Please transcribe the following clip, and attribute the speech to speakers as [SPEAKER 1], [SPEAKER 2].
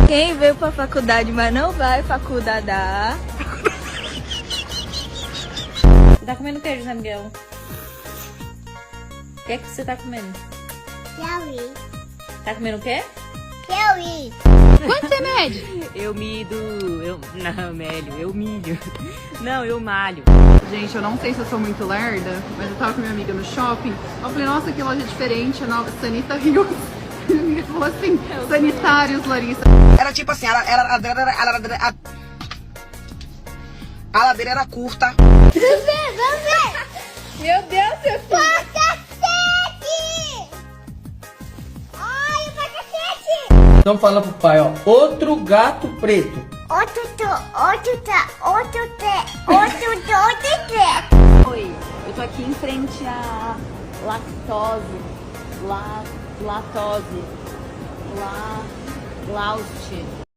[SPEAKER 1] Quem veio pra faculdade, mas não vai faculdadar.
[SPEAKER 2] Você tá comendo queijo, Zé Miguel? O que é que você tá comendo?
[SPEAKER 3] Kiwi.
[SPEAKER 2] Tá comendo o quê?
[SPEAKER 3] Kiwi.
[SPEAKER 4] Quanto você mede?
[SPEAKER 5] Eu mido. Não, Mélio, eu milho. Não, eu malho.
[SPEAKER 4] Gente, eu não sei se eu sou muito lerda, mas eu tava com minha amiga no shopping. Eu falei, nossa, que loja diferente, a nova Sanita Rios. Minha amiga falou assim, sanitários, Larissa.
[SPEAKER 6] Era tipo assim, a ladeira era curta.
[SPEAKER 3] Vamos ver.
[SPEAKER 2] Meu Deus, seu filho!
[SPEAKER 3] Pra cacete! Ai, pra cacete!
[SPEAKER 7] Então fala pro pai, ó. Outro gato preto.
[SPEAKER 3] Outro.
[SPEAKER 2] Oi, eu tô aqui em frente à Laust.